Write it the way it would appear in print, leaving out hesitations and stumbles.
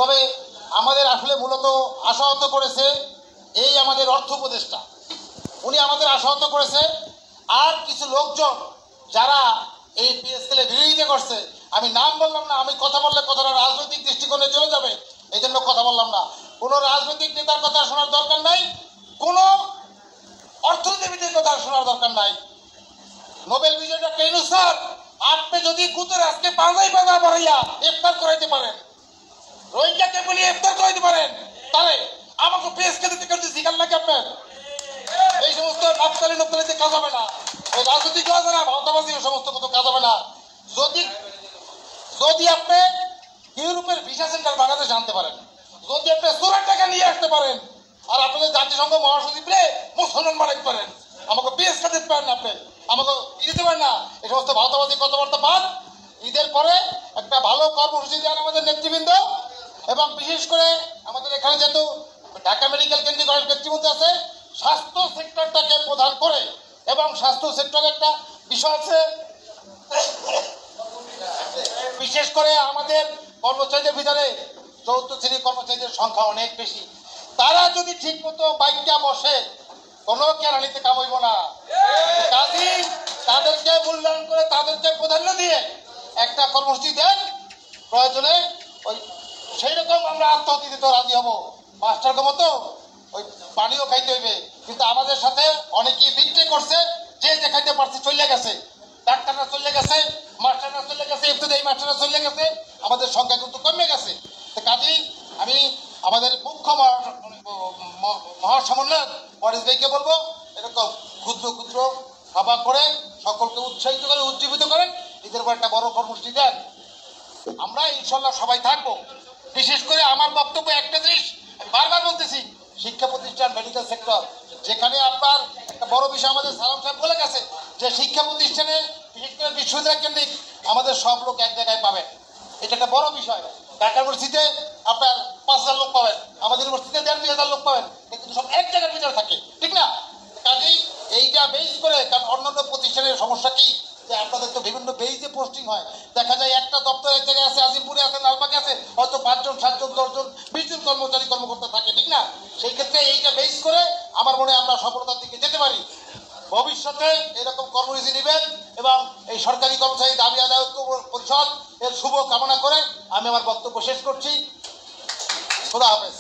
তবে আমাদের আসলে মূলত আশাহত করেছে এই আমাদের অর্থ উপদেষ্টা, উনি আমাদের আশাহত করেছে। আর কিছু লোকজন যারা এই পিএসএল-এ বিরোধিতা করছে, আমি নাম বললাম না, আমি কথা বললে কথাটা রাজনৈতিক দৃষ্টিকোণে চলে যাবে, এই জন্য কথা বললাম না। কোনো রাজনৈতিক নেতার কথা শোনার দরকার নাই, কোনো অর্থনীতিবিদের কথা শোনার দরকার নাই। নোবেল বিজয়ী ডক্টর ইউনূস স্যার, আপনি যদি কুতের আজকে পাঁজাই পাঁজা বাড়াইয়া ইফতার করাইতে পারেন, রোহিঙ্গাকে বলিয়ে ইফতার করাইতে পারেন, তাহলে আমাকে পেশকে দিতে করতে শিকার লাগে আপনার। এই সমস্ত নাপতালি নপতালিতে কাজ হবে না, ওই রাজনৈতিক কাজ হবে না, ভাওতাবাজি সমস্ত কত কাজ হবে না। যদি যদি আপনি ইউরোপের ভিসা সেন্টার বাংলাদেশে আনতে পারেন, যদি আপনি 16 টাকা নিয়ে আসতে পারেন, আর আপনাদের জাতিসংঘ মহাসচিবরে মুসলমান বানাইতে পারেন, আমাকে পেশকা দিতে পারেন না, আপনি আমাকে দিতে পারেন না। এই সমস্ত ভাওতাবাজি কথাবার্তা বাদ, ঈদের পরে একটা ভালো কর্মসূচি দেন আমাদের নেতৃবৃন্দ। এবং বিশেষ করে আমাদের এখানে যেহেতু ঢাকা মেডিকেল কেন্দ্রিক অনেক নেতৃবৃন্দ আছে, স্বাস্থ্য সেক্টরটাকে প্রধান করে, এবং স্বাস্থ্য সেক্টরে একটা বিষয় আছে, বিশেষ করে আমাদের কর্মচারীদের ভিতরে চৌদ্দ শ্রেণীর কর্মচারীদের সংখ্যা অনেক বেশি। তারা যদি ঠিক মতো বাইকটা বসে, কোনো কেরানিতে কাম হইব না। কাজী তাদেরকে মূল্যায়ন করে, তাদেরকে প্রাধান্য দিয়ে একটা কর্মসূচি দেন, প্রয়োজনে ওই সেই রকম আমরা আত্মহত্যা দিতে রাজি হব। মাস্টারকে মতো ওই পানিও খাইতে হইবে, কিন্তু আমাদের সাথে অনেকেই বিক্রি করছে, যে দেখাইতে পারছে চলে গেছে, ডাক্তাররা চলে গেছে, মাস্টাররা চলে গেছে, এই মাস্টাররা চলে গেছে, আমাদের সংখ্যা কিন্তু কমে গেছে। কাজেই আমি আমাদের মুখ্য মহাসমন্বয়ক ওয়ারিস ভাইকে বলবো, এরকম ক্ষুদ্র ক্ষুদ্র সভা করে সকলকে উৎসাহিত করে উজ্জীবিত করেন, ঈদের পর একটা বড় কর্মসূচি দেন। আমরা ইনশাল্লাহ সবাই থাকবো। বিশেষ করে আমার বক্তব্য একটা জিনিস আমি বারবার বলতেছি, শিক্ষা প্রতিষ্ঠান, মেডিকেল সেক্টর, যেখানে আপনার একটা বড় বিষয় আমাদের সালাম সাহেব বলে গেছে যে শিক্ষা প্রতিষ্ঠানে বিশেষ করে বিশ্ববিদ্যালয় কেন্দ্রিক আমাদের সব লোক এক জায়গায় পাবেন, এটা একটা বড় বিষয়। ঢাকা ইউনিভার্সিটিতে আপনার 5,000 লোক পাবেন, আমাদের ইউনিভার্সিটিতে 1,500 লোক পাবেন, কিন্তু সব এক জায়গার ভিতরে থাকে, ঠিক না? কাজেই এইটা বেস করে, কারণ অন্যান্য প্রতিষ্ঠানের সমস্যা কি যে আপনাদের তো বিভিন্ন বেইজে পোস্টিং হয়, দেখা যায় একটা দপ্তর এক জায়গায় আছে, আজিমপুরে আছে, লালবাগে আছে, হয়তো 5 জন 7 জন 10 জন 20 জন কর্মচারী কর্মকর্তা থাকে, ঠিক না? সেই ক্ষেত্রে এইটা বেস করে আমার মনে হয় আমরা সফলতার দিকে যেতে পারি। ভবিষ্যতে এরকম কর্মসূচি নেবেন এবং এই সরকারি কর্মচারী দাবি আদায় পরিষদ এর শুভ কামনা করে আমি আমার বক্তব্য শেষ করছি। খোদা হাফেজ।